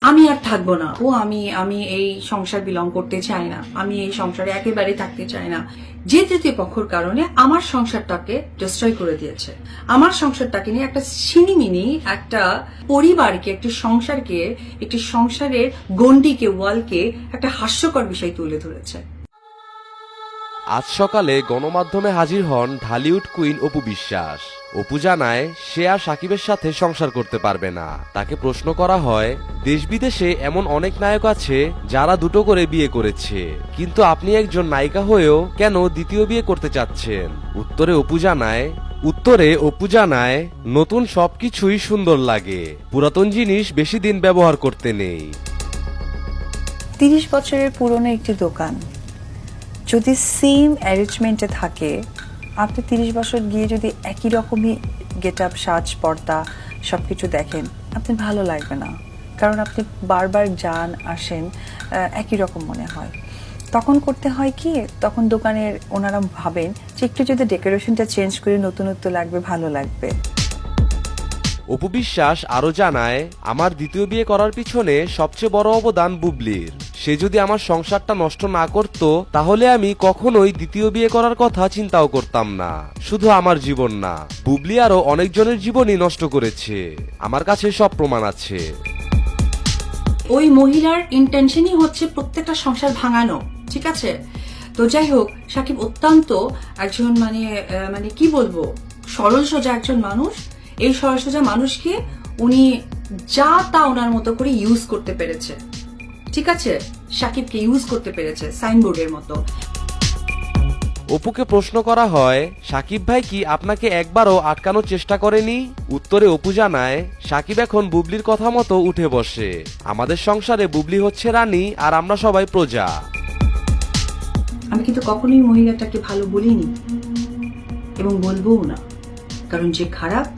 আমি আর থাকবো না, আমি আমি এই সংসার বিলং করতে চাই না, আমি এই সংসারে একেবারে থাকতে চাই না। যে তৃতীয় পক্ষর কারণে আমার সংসারটাকে ডিস্ট্রয় করে দিয়েছে। আমার সংসারটাকে নিয়ে একটা সিনিমিনি একটা পরিবারকে, একটি সংসারকে, একটি সংসারের গণ্ডিকে, ওয়ালকে একটা হাস্যকর বিষয় তুলে ধরেছে। আজ সকালে গণমাধ্যমে হাজির হন ঢালিউড কুইন অপু বিশ্বাস। অপু জানায় সে আর সাকিবের সাথে সংসার করতে পারবে না। তাকে প্রশ্ন করা হয়, দেশ বিদেশে এমন অনেক নায়ক আছে যারা দুটো করে বিয়ে করেছে, কিন্তু আপনি একজন নায়িকা হয়েও কেন দ্বিতীয় বিয়ে করতে চাচ্ছেন? উত্তরে অপু জানায় নতুন সবকিছুই সুন্দর লাগে, পুরাতন জিনিস বেশি দিন ব্যবহার করতে নেই। 30 বছরের পুরনো একটি দোকান যদি সেম অ্যারেঞ্জমেন্টে থাকে, আপনি 30 বছর গিয়ে যদি একই রকমই গেট আপ, সাজ, পর্দা সবকিছু দেখেন, আপনি ভালো লাগবে না, কারণ আপনি বারবার যান আসেন, একই রকম মনে হয়। তখন করতে হয় কি, তখন দোকানের ওনারা ভাবেন যে একটু যদি ডেকোরেশনটা চেঞ্জ করে নতুনত্ব লাগবে, ভালো লাগবে। অপু বিশ্বাস আরো জানায়, আমার দ্বিতীয় বিয়ে করার পিছনে সবচেয়ে বড় অবদান বুবলির। সে যদি আমার সংসারটা নষ্ট না করত, তাহলে আমি কখনোই দ্বিতীয় বিয়ে করার কথা চিন্তাও করতাম না। শুধু আমার জীবন না, বুবলি আরো অনেকজনের জীবনই নষ্ট করেছে। আমার কাছে সব প্রমাণ আছে। ওই মহিলার ইন্টেনশনই হচ্ছে প্রত্যেকটা সংসার ভাঙানো, ঠিক আছে? তো যাই হোক, সাকিব অত্যন্ত একজন মানে কি বলবো, সরল সোজা একজন মানুষ। এই সরল সোজা মানুষকে উনি যা তা ওনার মতো করে ইউজ করতে পেরেছে, ঠিক আছে? সাকিবকে ইউজ করতে পেরেছে সাইনবোর্ডের মতো। অপুকে প্রশ্ন করা হয়, সাকিব ভাই কি আপনাকে একবারও আটকানোর চেষ্টা করেনি? উত্তরে অপু জানায়, সাকিব এখন বুবলির কথা মতো উঠে বসে। আমাদের সংসারে বুবলি হচ্ছে রানী আর আমরা সবাই প্রজা। আমি কিন্তু কখনোই মহিলাটাকে ভালো বলিনি এবং বলবোও না, কারণ যে খারাপ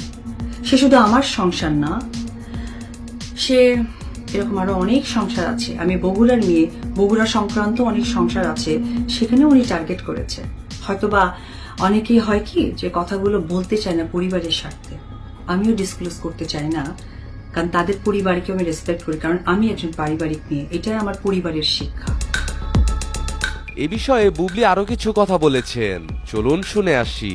সে শুধু আমার সংসার না, সে এরকম আরো অনেক সংসার আছে। আমি বগুড়ার মেয়ে, বগুড়া সংক্রান্ত অনেক সংসার আছে, সেখানে উনি টার্গেট করেছে। হয়তোবা অনেকেই হয় কি যে কথাগুলো বলতে চায় না পরিবারের স্বার্থে, আমিও ডিসক্লোজ করতে চাই না, কারণ তাদের পরিবারকে আমি রেসপেক্ট করি, কারণ আমি একজন পারিবারিক মেয়ে, এটাই আমার পরিবারের শিক্ষা। এ বিষয়ে বুবলি আরো কিছু কথা বলেছেন, চলুন শুনে আসি।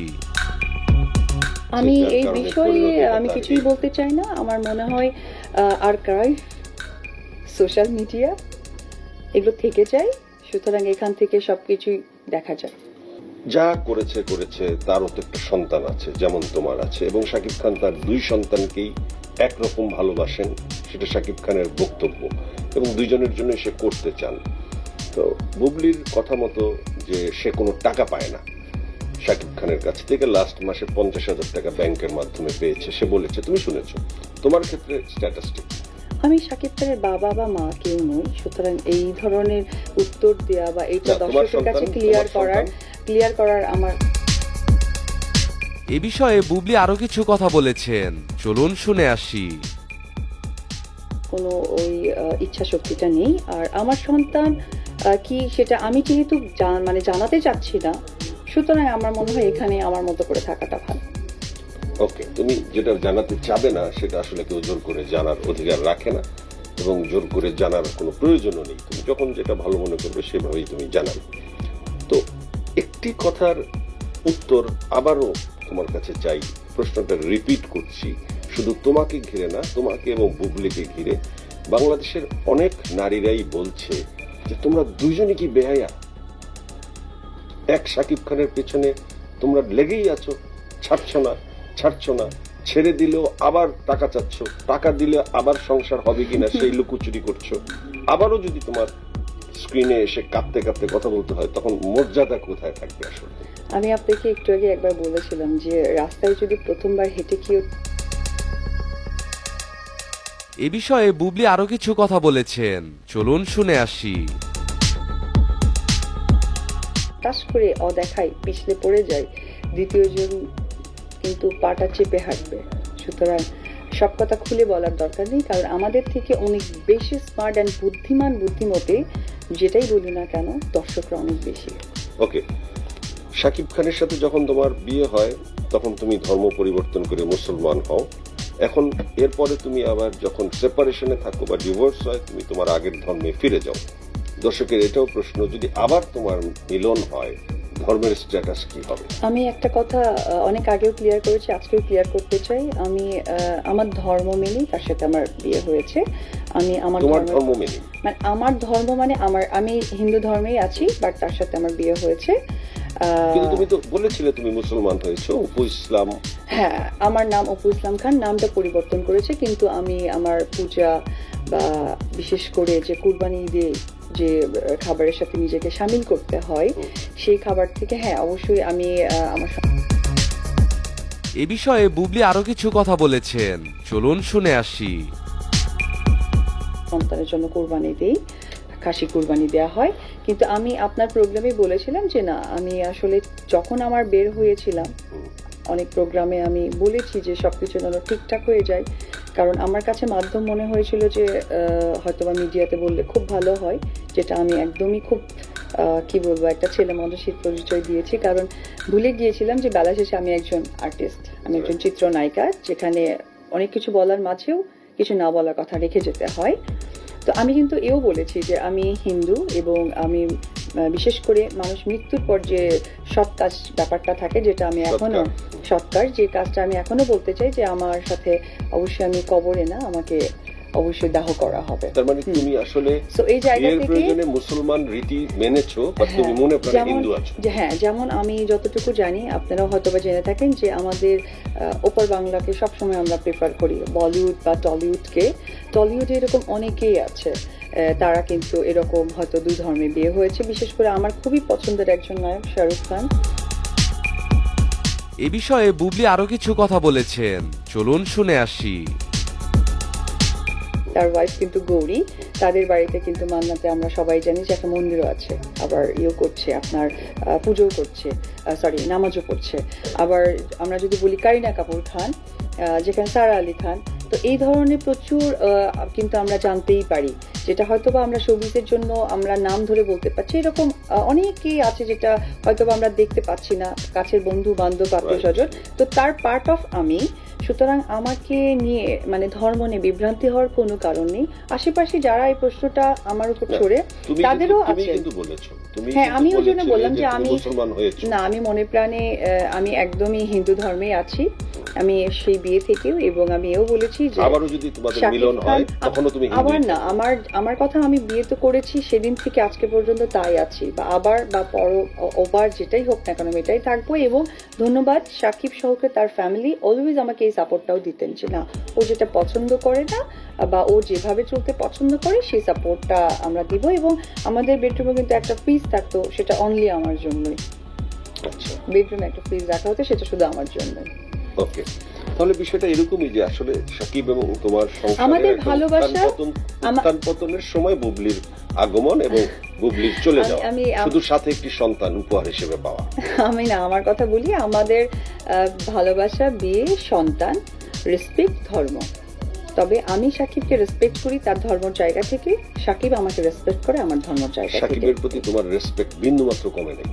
আমি এই বিষয়ে আমি কিছুই বলতে চাই না। আমার মনে হয় আর্কাইভ, সোশ্যাল মিডিয়া এগুলো থেকে যায়, সুতরাং এখান থেকে সবকিছুই দেখা যায়। যা করেছে তারও তো একটা সন্তান আছে, যেমন তোমার আছে, এবং শাকিব খান তার দুই সন্তানকেই একরকম ভালোবাসেন, সেটা শাকিব খানের বক্তব্য, এবং দুইজনের জন্য সে করতে চান। তো বুবলির কথা মতো যে সে কোনো টাকা পায় না শাকিব খানের কাছ থেকে, লাস্ট মাসে 50,000 টাকা ব্যাংকের মাধ্যমে পেয়েছে সে বলেছে, তুমি শুনেছো। তোমার ক্ষেত্রে স্ট্যাটাসটা? আমি শাকিব খানের বাবা বা মা কেউ নই, সুতরাং এই ধরনের উত্তর দেওয়া বা এইটা দর্শকের কাছে ক্লিয়ার করার আমার। এ বিষয়ে বুবলি আরো কিছু কথা বলেছেন, চলুন শুনে আসি। কোনো ওই ইচ্ছা শক্তিটা নেই। আর আমার সন্তান কি সেটা আমি যেহেতু জানাতে চাচ্ছি না, সুতরাং আমার মনে হয় এখানে আমার মতো করে থাকাটা ভালো। ওকে, তুমি যেটা জানাতে চাবে না সেটা আসলে কেউ জোর করে জানার অধিকার রাখে না, এবং জোর করে জানার কোনো প্রয়োজনও নেই। তুমি যখন যেটা ভালো মনে করবে সেভাবেই তুমি জানাবে। তো একটি কথার উত্তর আবারও তোমার কাছে চাই, প্রশ্নটা রিপিট করছি, শুধু তোমাকে ঘিরে না, তোমাকে এবং বুবলিকে ঘিরে বাংলাদেশের অনেক নারীরাই বলছে যে তোমরা দুইজনই কি বেহায়া? এক শাকিব খানের পেছনে তোমরা লেগেই আছো, ছাড়ছো না, ছেড়ে দিলেও আবার টাকা চাচ্ছ, টাকা দিলে আবার সংসার হবে কিনা সেই লুকোচুরি করছো। আবারও যদি তোমার স্ক্রিনে এসে কাঁদতে কাঁদতে কথা বলতে হয়, তখন মর্যাদা কোথায় থাকবে আসলে? আমি আপনাকে একটু আগে একবার বলেছিলাম যে রাস্তায় যদি প্রথমবার হেঁটে কেউ। এ বিষয়ে বুবলি আরো কিছু কথা বলেছেন, চলুন শুনে আসি। টাস করে অদেখায় পিছলে পড়ে যায়, দ্বিতীয় জন কিন্তু পাটা চেপে হাঁটবে। সুতরাং সব কথা খুলে বলার দরকার নেই, কারণ আমাদের থেকে অনেক বেশি স্মার্ট অ্যান্ড বুদ্ধিমতী যেটাই বলি না কেন, দর্শকরা অনেক বেশি। ওকে, শাকিব খানের সাথে যখন তোমার বিয়ে হয় তখন তুমি ধর্ম পরিবর্তন করে মুসলমান হও, এখন এরপরে তুমি আবার যখন সেপারেশনে থাকো বা ডিভোর্স হয়, তুমি তোমার আগের ধর্মে ফিরে যাও। দর্শকের এটাও প্রশ্ন, যদি আবার তোমার মিলন হয়, ধর্মের স্ট্যাটাস কি হবে? আমি একটা কথা অনেক আগেও ক্লিয়ার করেছি, আজকেও ক্লিয়ার করতে চাই। আমি আমার ধর্ম মেনেই তার সাথে আমার বিয়ে হয়েছে। আমি আমার তোমার ধর্ম মেনে? মানে আমার ধর্ম মানে আমি হিন্দু ধর্মেই আছি, বাট তার সাথে আমার বিয়ে হয়েছে। কিন্তু তুমি তো বলেছিলে তুমি মুসলমান হয়েছো, অপু ইসলাম। হ্যাঁ, আমার নাম অপু ইসলাম খান, নামটা পরিবর্তন করেছে, কিন্তু আমি আমার পূজা বা বিশেষ করে যে কুরবানি ঈদে যে খাবারের সাথে নিজেকে শামিল করতে হয়, সেই খাবার থেকে হ্যাঁ অবশ্যই আমি আমার এ বিষয়ে বুবলি আরো কিছু কথা বলেছেন, চলুন শুনে আসি। সন্তানের জন্য কোরবানি দেই, খাসি কুরবানি দেওয়া হয়। কিন্তু আমি আপনার প্রোগ্রামে বলেছিলাম যে না, আমি আসলে যখন আমার বের হয়েছিলাম অনেক প্রোগ্রামে আমি বলেছি যে সবকিছু যেন ঠিকঠাক হয়ে যায়, কারণ আমার কাছে মাধ্যম মনে হয়েছিল যে হয়তোবা মিডিয়াতে বললে খুব ভালো হয়, যেটা আমি একদমই খুব কি বলবো একটা ছেলে মানুষের পরিচয় দিয়েছি, কারণ ভুলে গিয়েছিলাম যে বেলা শেষে আমি একজন আর্টিস্ট, আমি একজন চিত্রনায়িকা, যেখানে অনেক কিছু বলার মাঝেও কিছু না বলার কথা রেখে যেতে হয়। তো আমি কিন্তু এও বলেছি যে আমি হিন্দু, এবং আমি বিশেষ করে মানুষ মৃত্যুর পর যে সৎ কাজ ব্যাপারটা থাকে, যেটা আমি এখনো সৎকার, যে কাজটা আমি এখনো বলতে চাই যে আমার সাথে অবশ্যই আমি কবরে না, আমাকে অবশ্যই দাহ করা হবে। তার মানে তুমি আসলে এই জায়গা এর থেকে প্রয়োজনে মুসলমান রীতি মেনেছো, বা তুমি মনে প্রাণে হিন্দু আছো? হ্যাঁ, যেমন আমি যতটুকু জানি, আপনারাও হয়তোবা জেনে থাকেন যে আমাদের ওপার বাংলাকে সবসময় আমরা প্রেফার করি, বলিউড বা টলিউডকে। টলিউডে এরকম অনেকেই আছে, তারা কিন্তু এরকম হয়তো দুই ধর্মে বিয়ে হয়েছে। বিশেষ করে আমার খুবই পছন্দের একজন নায়ক শাহরুখ খান। এ বিষয়ে বুবলি আরো কিছু কথা বলেছেন, চলুন শুনে আসি। তার ওয়াইফ কিন্তু গৌরী, তাদের বাড়িতে কিন্তু মান্নাতে আমরা সবাই জানি যে একটা মন্দিরও আছে, আবার ইয়েও করছে, আপনার পুজোও করছে, নামাজও পড়ছে। আবার আমরা যদি বলি কারিনা কাপুর খান, যেখানে সারা আলী খান, তো এই ধরনের প্রচুর কিন্তু আমরা জানতেই পারি, যেটা হয়তোবা আমরা শোবিজের জন্য আমরা নাম ধরে বলতে পারছি। এরকম অনেকেই আছে যেটা হয়তোবা আমরা দেখতে পাচ্ছি না, কাছের বন্ধু বান্ধব আত্মীয় স্বজন, তো তার পার্ট অফ আমি। সুতরাং আমাকে নিয়ে মানে ধর্ম নিয়ে বিভ্রান্তি হওয়ার কোনো কারণ নেই। আশেপাশে যারা এই প্রশ্নটা আমার উপর ছড়ে তাদেরও আছে। হ্যাঁ, আমি ওই জন্য বললাম যে আমি না, আমি মনে প্রাণে আমি একদমই হিন্দু ধর্মে আছি, আমি সেই বিয়ে থেকেও, এবং আমি এও বলেছি যে আবারও যদি তোমাদের মিলন হয় তখনও তুমি হিন্দু? আবার না, আমার কথা, আমি বিয়ে তো করেছি সেদিন থেকে আজকে পর্যন্ত তাই আছি, বা আবার বা ওভার যেটাই হোক না কেন আমি এটাই থাকবো। এবং ধন্যবাদ সাকিব সহকে, তার ফ্যামিলি অলওয়েজ আমাকে এই সাপোর্টটাও দিতেন যে না, ও যেটা পছন্দ করে না বা ও যেভাবে চলতে পছন্দ করে সেই সাপোর্টটা আমরা দিব। এবং আমাদের বেডরুমে কিন্তু একটা ফ্রিজ থাকতো, সেটা অনলি আমার জন্যই। বেডরুমে একটা ফ্রিজ রাখা হতো, সেটা শুধু আমার জন্যই। ওকে, তাহলে বিষয়টা এরকমই যে আসলে সাকিব এবং তোমার আমাদের ভালোবাসা, উত্থান পতনের সময় বুবলির আগমন এবং বুবলির চলে যাওয়া, শুধু সাথে একটি সন্তান উপহার হিসেবে পাওয়া। আমি না, আমার কথা বলি, আমাদের ভালোবাসা, বিয়ে, সন্তান, রেসপেক্ট, ধর্ম। তবে আমি সাকিবকে রেসপেক্ট করি তার ধর্মের জায়গা থেকে, সাকিব আমাকে রেসপেক্ট করে আমার ধর্মের জায়গা থেকে। সাকিবের প্রতি তোমার রেসপেক্ট বিন্দুমাত্র কমে নেই?